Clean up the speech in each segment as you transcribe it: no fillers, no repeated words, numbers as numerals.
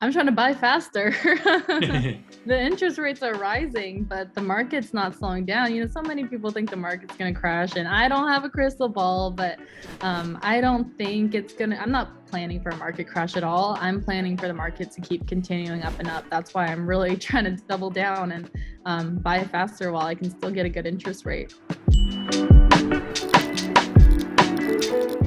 I'm trying to buy faster. The interest rates are rising, but the market's not slowing down. So many people think the market's going to crash, and I don't have a crystal ball, but I don't think it's going to, I'm not planning for a market crash at all. I'm planning for the market to keep continuing up and up. That's why I'm really trying to double down and buy faster while I can still get a good interest rate.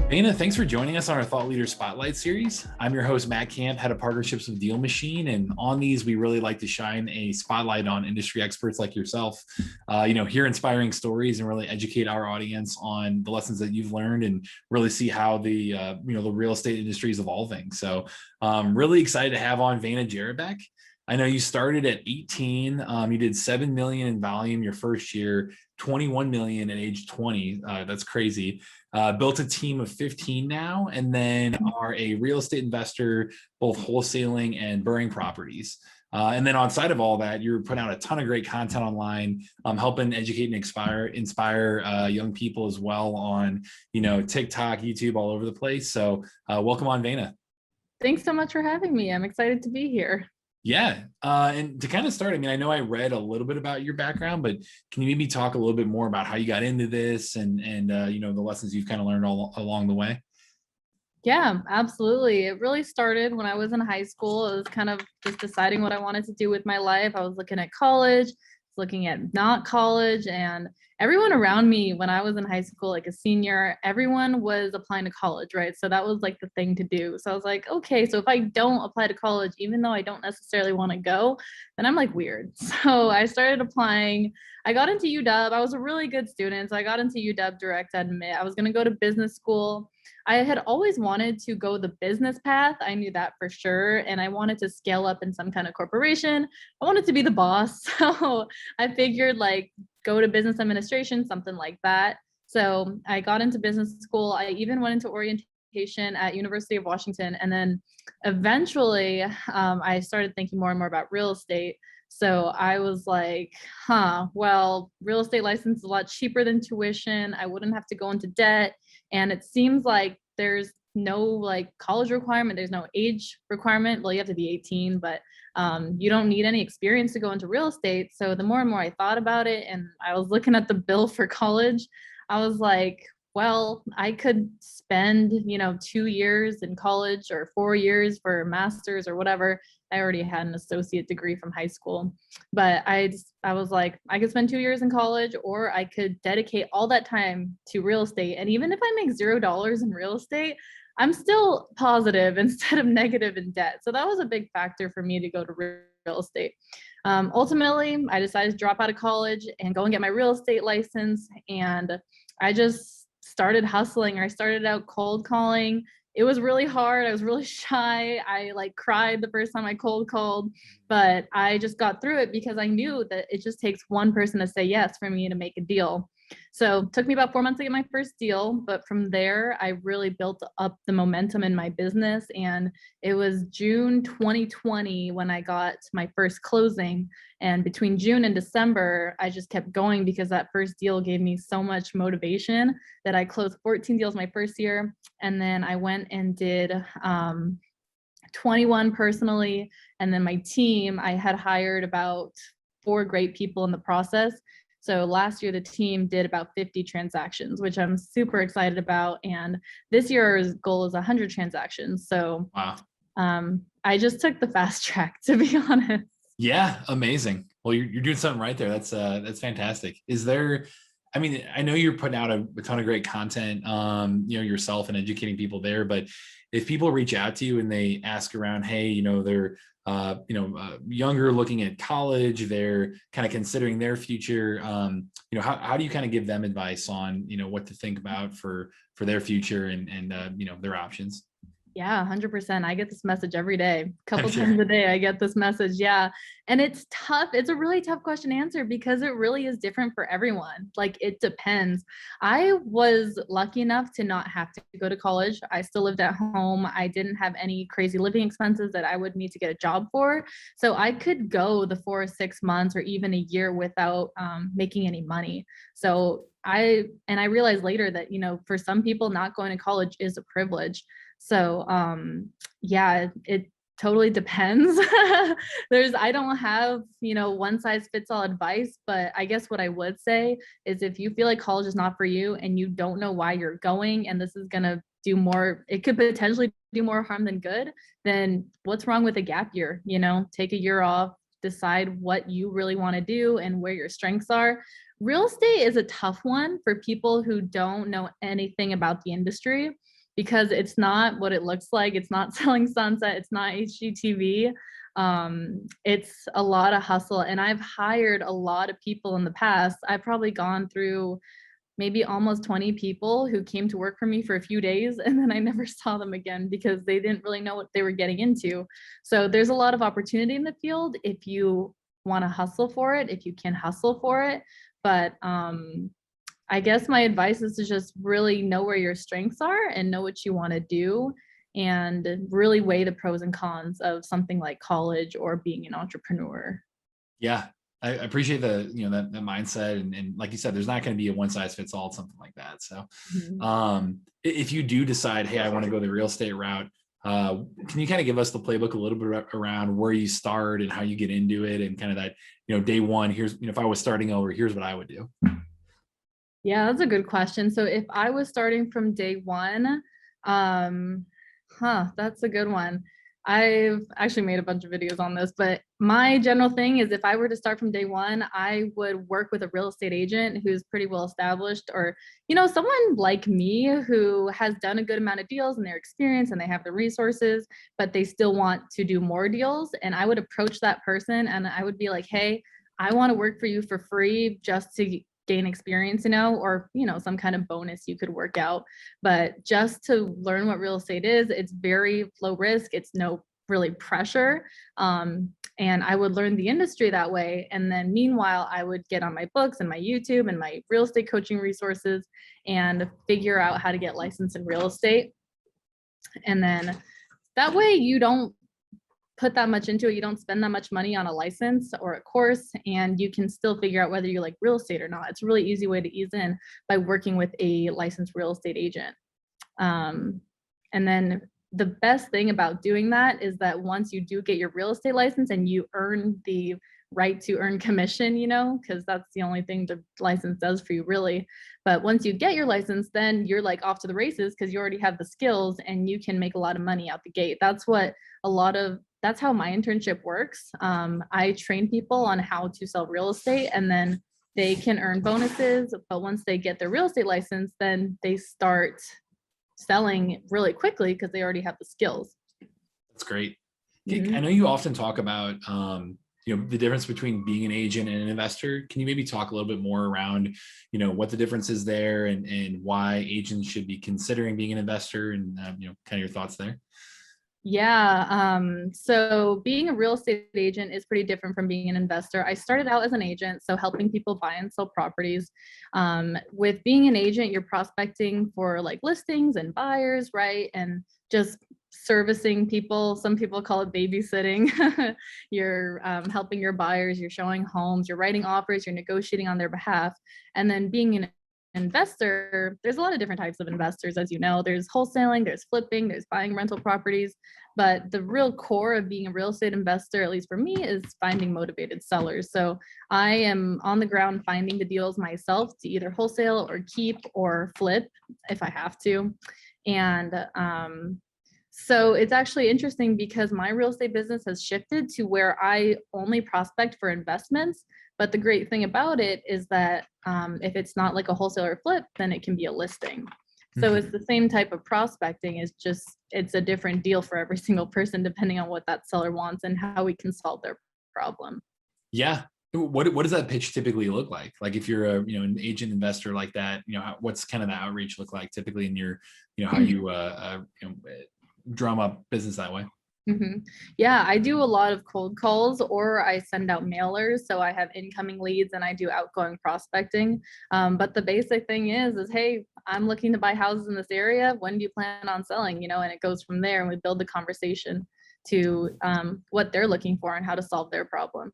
Vayna, thanks for joining us on our Thought Leader Spotlight series. I'm your host, Matt Camp, head of partnerships with DealMachine. And on these, we really like to shine a spotlight on industry experts like yourself, hear inspiring stories and really educate our audience on the lessons that you've learned and really see how the real estate industry is evolving. So really excited to have on Vayna Jerabek. I know you started at 18. You did 7 million in volume your first year, 21 million at age 20. That's crazy. Built a team of 15 now, and then are a real estate investor, both wholesaling and BRRRRing properties. And then on side of all that, you're putting out a ton of great content online, helping educate and inspire young people as well on, TikTok, YouTube, all over the place. So welcome on, Vayna. Thanks so much for having me. I'm excited to be here. Yeah. And to kind of start, I know I read a little bit about your background, but can you maybe talk a little bit more about how you got into this and the lessons you've kind of learned all along the way? Yeah, absolutely. It really started when I was in high school. It was kind of just deciding what I wanted to do with my life. I was looking at college, looking at not college, and everyone around me when I was in high school, like a senior, everyone was applying to college, right? So that was like the thing to do. So I was like, okay, so if I don't apply to college, even though I don't necessarily want to go, then I'm like weird. So I started applying. I got into UW. I was a really good student. So I got into UW direct admit. I was going to go to business school. I had always wanted to go the business path. I knew that for sure. And I wanted to scale up in some kind of corporation. I wanted to be the boss. So I figured like go to business administration, something like that. So I got into business school. I even went into orientation at University of Washington. And then eventually I started thinking more and more about real estate. So I was like, well, real estate license is a lot cheaper than tuition. I wouldn't have to go into debt. And it seems like there's no like college requirement. There's no age requirement. Well, you have to be 18, but you don't need any experience to go into real estate. So the more and more I thought about it and I was looking at the bill for college, I was like, well, I could spend, 2 years in college or 4 years for a master's or whatever. I already had an associate degree from high school, but I was like, I could spend 2 years in college, or I could dedicate all that time to real estate. And even if I make $0 in real estate, I'm still positive instead of negative in debt. So that was a big factor for me to go to real estate. Ultimately, I decided to drop out of college and go and get my real estate license. And I just started hustling. I started out cold calling. It was really hard. I was really shy. I like cried the first time I cold called, but I just got through it because I knew that it just takes one person to say yes for me to make a deal. So it took me about 4 months to get my first deal, but from there, I really built up the momentum in my business. And it was June 2020 when I got my first closing. And between June and December, I just kept going because that first deal gave me so much motivation that I closed 14 deals my first year. And then I went and did 21 personally. And then my team, I had hired about 4 great people in the process. So last year, the team did about 50 transactions, which I'm super excited about. And this year's goal is 100 transactions. So Wow. I just took the fast track, to be honest. Yeah, amazing. Well, you're doing something right there. That's fantastic. Is there, I know you're putting out a ton of great content, yourself and educating people there, but if people reach out to you and they ask around, hey, they're, younger looking at college, they're kind of considering their future, how do you kind of give them advice on, what to think about for their future and their options? Yeah, 100%. I get this message every day. A couple Sure. times a day, I get this message. Yeah. And it's tough. It's a really tough question to answer because it really is different for everyone. Like it depends. I was lucky enough to not have to go to college. I still lived at home. I didn't have any crazy living expenses that I would need to get a job for. So I could go the 4 or 6 months or even a year without making any money. So I realized later that, for some people, not going to college is a privilege. So yeah, totally depends. I don't have, one size fits all advice, but I guess what I would say is if you feel like college is not for you and you don't know why you're going and this is going to do more, it could potentially do more harm than good, then what's wrong with a gap year? Take a year off, decide what you really want to do and where your strengths are. Real estate is a tough one for people who don't know anything about the industry because it's not what it looks like. It's not selling sunset. It's not HGTV. It's a lot of hustle. And I've hired a lot of people in the past. I've probably gone through maybe almost 20 people who came to work for me for a few days and then I never saw them again because they didn't really know what they were getting into. So there's a lot of opportunity in the field if you want to hustle for it, if you can hustle for it. But I guess my advice is to just really know where your strengths are and know what you want to do and really weigh the pros and cons of something like college or being an entrepreneur. Yeah, I appreciate the, that mindset. And like you said, there's not going to be a one size fits all, something like that. So if you do decide, hey, I want to go the real estate route, can you kind of give us the playbook a little bit around where you start and how you get into it and kind of that, day one, here's, if I was starting over, here's what I would do. Yeah, that's a good question. So if I was starting from day one, that's a good one. I've actually made a bunch of videos on this, but my general thing is if I were to start from day one, I would work with a real estate agent who's pretty well established or, someone like me who has done a good amount of deals and their experience and they have the resources, but they still want to do more deals. And I would approach that person and I would be like, hey, I want to work for you for free just to gain experience, or, some kind of bonus you could work out. But just to learn what real estate is, it's very low risk. It's no really pressure. And I would learn the industry that way. And then meanwhile, I would get on my books and my YouTube and my real estate coaching resources and figure out how to get licensed in real estate. And then that way you don't put that much into it. You don't spend that much money on a license or a course, and you can still figure out whether you like real estate or not. It's a really easy way to ease in by working with a licensed real estate agent. And then the best thing about doing that is that once you do get your real estate license and you earn the right to earn commission, because that's the only thing the license does for you really. But once you get your license, then you're like off to the races because you already have the skills and you can make a lot of money out the gate. That's how my internship works. I train people on how to sell real estate and then they can earn bonuses. But once they get their real estate license, then they start selling really quickly because they already have the skills. That's great. I know you often talk about, the difference between being an agent and an investor. Can you maybe talk a little bit more around, what the difference is there and why agents should be considering being an investor and, kind of your thoughts there? Yeah. So being a real estate agent is pretty different from being an investor. I started out as an agent, so helping people buy and sell properties. With being an agent, you're prospecting for like listings and buyers, right? And just servicing people. Some people call it babysitting. You're helping your buyers, you're showing homes, you're writing offers, you're negotiating on their behalf. And then being an investor, there's a lot of different types of investors, as you know. There's wholesaling, there's flipping, there's buying rental properties. But the real core of being a real estate investor, at least for me, is finding motivated sellers. So I am on the ground finding the deals myself to either wholesale or keep or flip if I have to. And so it's actually interesting because my real estate business has shifted to where I only prospect for investments. But the great thing about it is that if it's not like a wholesaler flip, then it can be a listing. So it's the same type of prospecting. It's a different deal for every single person, depending on what that seller wants and how we can solve their problem. Yeah. What does that pitch typically look like? Like if you're an agent investor like that, what's kind of the outreach look like typically in your, how you drum up business that way? Yeah, I do a lot of cold calls or I send out mailers. So I have incoming leads and I do outgoing prospecting. But the basic thing is, hey, I'm looking to buy houses in this area. When do you plan on selling? And it goes from there and we build the conversation to what they're looking for and how to solve their problem.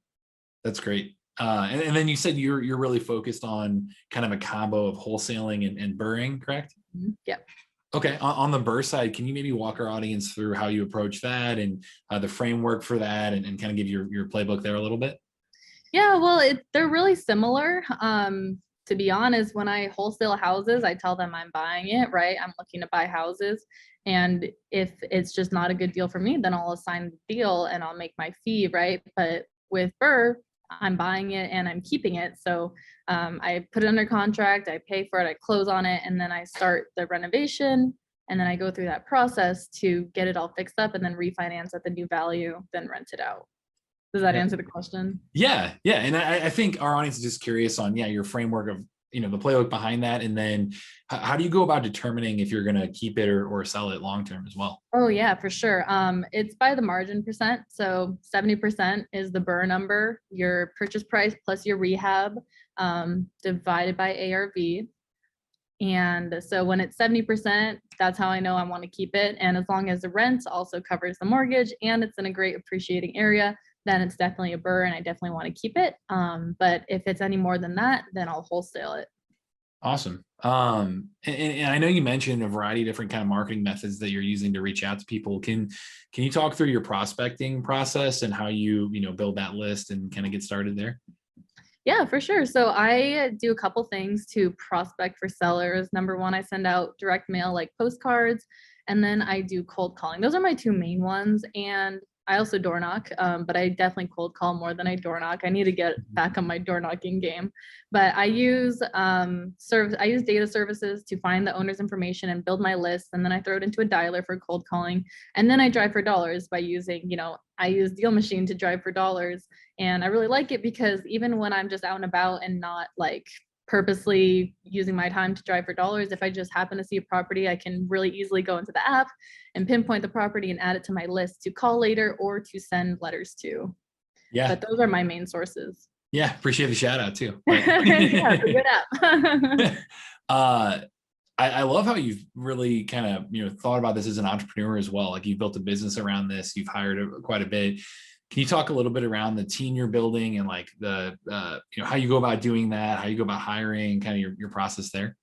That's great. And then you said you're really focused on kind of a combo of wholesaling and BRRRRing, correct? Yep. Okay. On the BRRRR side, can you maybe walk our audience through how you approach that and the framework for that and kind of give your playbook there a little bit? Yeah, well, they're really similar. To be honest, when I wholesale houses, I tell them I'm buying it, right? I'm looking to buy houses. And if it's just not a good deal for me, then I'll assign the deal and I'll make my fee, right? But with BRRRR, I'm buying it and I'm keeping it. So I put it under contract, I pay for it, I close on it, and then I start the renovation. And then I go through that process to get it all fixed up and then refinance at the new value, then rent it out. Does that Yeah. answer the question? Yeah. Yeah. And I think our audience is just curious on, yeah, your framework of, the playbook behind that. And then how do you go about determining if you're going to keep it or sell it long-term as well? Oh yeah, for sure. It's by the margin percent. So 70% is the BRRRR number, your purchase price plus your rehab, divided by ARV. And so when it's 70%, that's how I know I want to keep it. And as long as the rent also covers the mortgage and it's in a great appreciating area, then it's definitely a BRRRR and I definitely want to keep it. But if it's any more than that, then I'll wholesale it. Awesome. And I know you mentioned a variety of different kind of marketing methods that you're using to reach out to people. Can you talk through your prospecting process and how you build that list and kind of get started there? Yeah, for sure. So I do a couple things to prospect for sellers. Number one, I send out direct mail like postcards, and then I do cold calling. Those are my two main ones. And I also door knock, but I definitely cold call more than I door knock. I need to get back on my door knocking game. But I use I use data services to find the owner's information and build my list, and then I throw it into a dialer for cold calling, and then I drive for dollars by using, I use DealMachine to drive for dollars. And I really like it because even when I'm just out and about and not like purposely using my time to drive for dollars, if I just happen to see a property, I can really easily go into the app and pinpoint the property and add it to my list to call later or to send letters to. Yeah. But those are my main sources. Yeah. Appreciate the shout out too. Yeah, it's a good app. I love how you've really kind of, thought about this as an entrepreneur as well. Like you've built a business around this, you've hired quite a bit. Can you talk a little bit around the team you're building and like the, how you go about doing that, how you go about hiring, kind of your process there?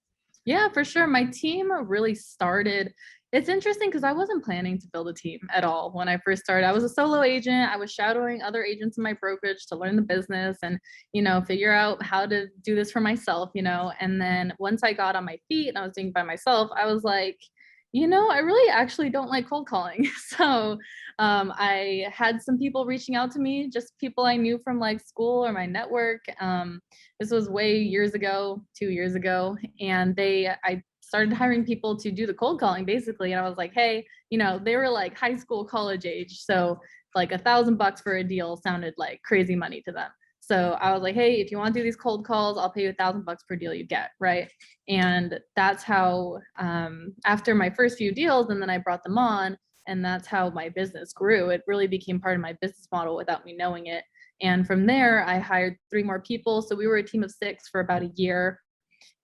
Yeah, for sure. My team really started. It's interesting because I wasn't planning to build a team at all when I first started. I was a solo agent. I was shadowing other agents in my brokerage to learn the business and, figure out how to do this for myself, And then once I got on my feet and I was doing it by myself, I was like, I really actually don't like cold calling. So I had some people reaching out to me, just people I knew from like school or my network. This was way years ago, 2 years ago. And I started hiring people to do the cold calling basically. And I was like, hey, they were like high school, college age. So like $1,000 for a deal sounded like crazy money to them. So I was like, hey, if you want to do these cold calls, I'll pay you $1,000 per deal you get, right? And that's how, after my first few deals, and then I brought them on, and that's how my business grew. It really became part of my business model without me knowing it. And from there, I hired 3 more people. So we were a team of 6 for about a year.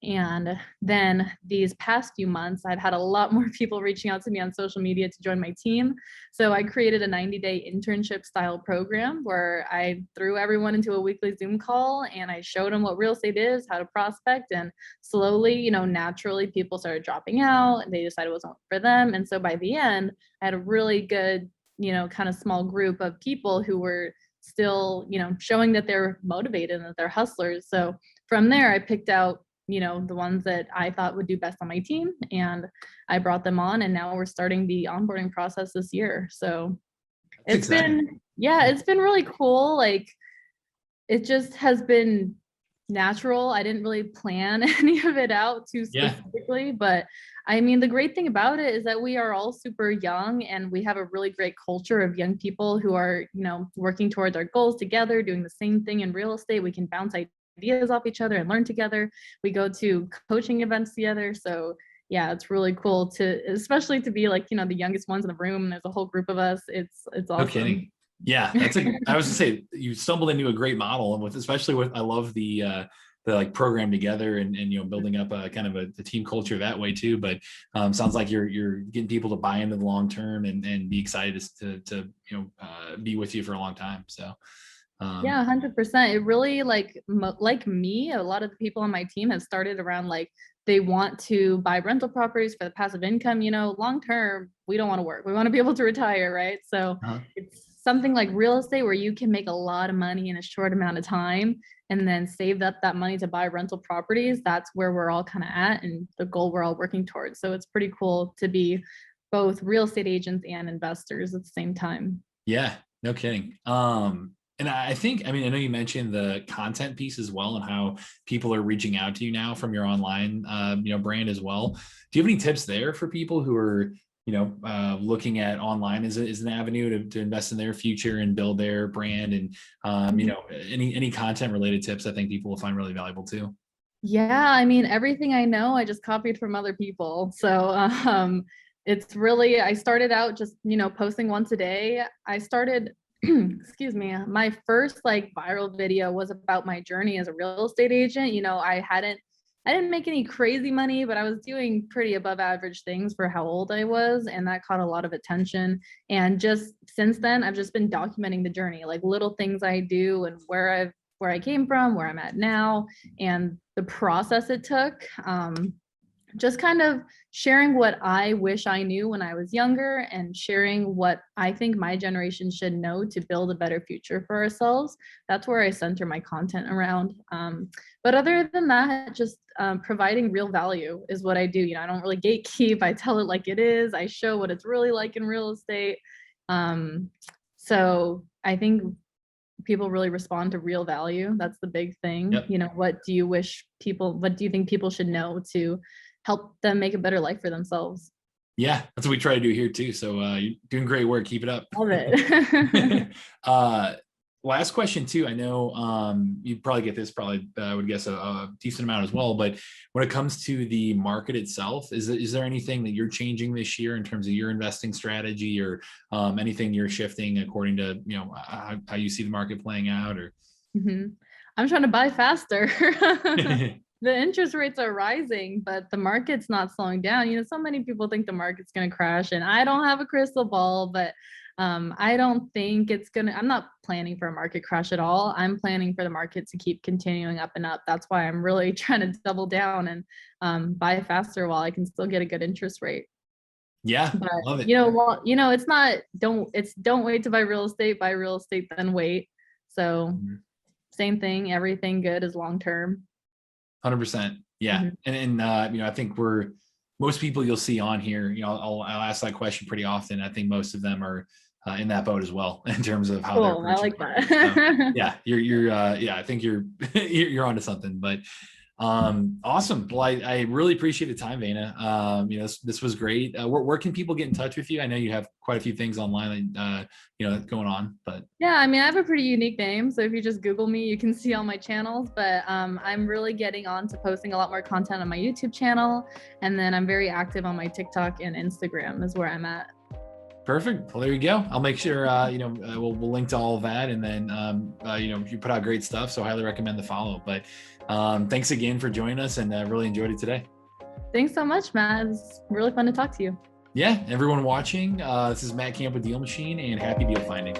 And then these past few months, I've had a lot more people reaching out to me on social media to join my team. So I created a 90-day internship style program where I threw everyone into a weekly Zoom call and I showed them what real estate is, how to prospect, and slowly, naturally people started dropping out and they decided it wasn't for them. And so by the end, I had a really good, kind of small group of people who were still, showing that they're motivated and that they're hustlers. So from there, I picked out the ones that I thought would do best on my team, and I brought them on, and now we're starting the onboarding process this year. So it's been really cool. Like it just has been natural. I didn't really plan any of it out too specifically, but I mean, the great thing about it is that we are all super young and we have a really great culture of young people who are, working towards our goals together, doing the same thing in real estate. We can bounce ideas off each other and learn together. We go to coaching events together. So yeah, it's really cool especially to be like, the youngest ones in the room. There's a whole group of us. It's awesome. No kidding. Yeah, I was gonna say you stumbled into a great model, and especially with I love the like program together and building up a kind of a team culture that way too. But sounds like you're getting people to buy into the long term and be excited to be with you for a long time. So Yeah, 100%. It really like me, a lot of the people on my team have started around like they want to buy rental properties for the passive income. Long term, we don't want to work. We want to be able to retire, right? So Uh-huh. it's something like real estate where you can make a lot of money in a short amount of time and then save up that money to buy rental properties. That's where we're all kind of at and the goal we're all working towards. So it's pretty cool to be both real estate agents and investors at the same time. Yeah, no kidding. And I think, I mean, I know you mentioned the content piece as well and how people are reaching out to you now from your online, brand as well. Do you have any tips there for people who are, looking at online as an avenue to invest in their future and build their brand and, any content related tips I think people will find really valuable too? Yeah, I mean, everything I know, I just copied from other people. So it's really, I started out just, posting once a day. I started, excuse me, my first like viral video was about my journey as a real estate agent. I didn't make any crazy money, but I was doing pretty above average things for how old I was, and that caught a lot of attention. And just since then, I've just been documenting the journey, like little things I do and where I came from, where I'm at now, and the process it took. Just kind of sharing what I wish I knew when I was younger and sharing what I think my generation should know to build a better future for ourselves. That's where I center my content around. But other than that, just providing real value is what I do. I don't really gatekeep. I tell it like it is. I show what it's really like in real estate. So I think people really respond to real value. That's the big thing. Yep. What do you think people should know to help them make a better life for themselves? Yeah, that's what we try to do here too. So you're doing great work. Keep it up. Love it. Last question too. I know you probably get this, probably I would guess a decent amount as well. But when it comes to the market itself, is there anything that you're changing this year in terms of your investing strategy, or anything you're shifting according to how you see the market playing out? Or I'm trying to buy faster. The interest rates are rising, but the market's not slowing down. So many people think the market's going to crash, and I don't have a crystal ball, but I don't think I'm not planning for a market crash at all. I'm planning for the market to keep continuing up and up. That's why I'm really trying to double down and buy faster while I can still get a good interest rate. Yeah, But love it. don't wait to buy real estate, then wait. So same thing, everything good is long term. 100%. Yeah. And I think most people you'll see on here, I'll ask that question pretty often. I think most of them are in that boat as well in terms of how they're I like approaching that. So, yeah, you're I think you're you're onto something. But awesome. Well, I really appreciate the time, Vayna. This was great. Where can people get in touch with you? I know you have quite a few things online going on, but yeah, I mean, I have a pretty unique name. So if you just Google me, you can see all my channels, but I'm really getting on to posting a lot more content on my YouTube channel. And then I'm very active on my TikTok and Instagram is where I'm at. Perfect. Well, there you go. I'll make sure, we'll link to all of that. And then, you put out great stuff. So I highly recommend the follow. But thanks again for joining us, and really enjoyed it today. Thanks so much, Matt. It's really fun to talk to you. Yeah. Everyone watching, this is Matt Camp with DealMachine, and happy deal finding.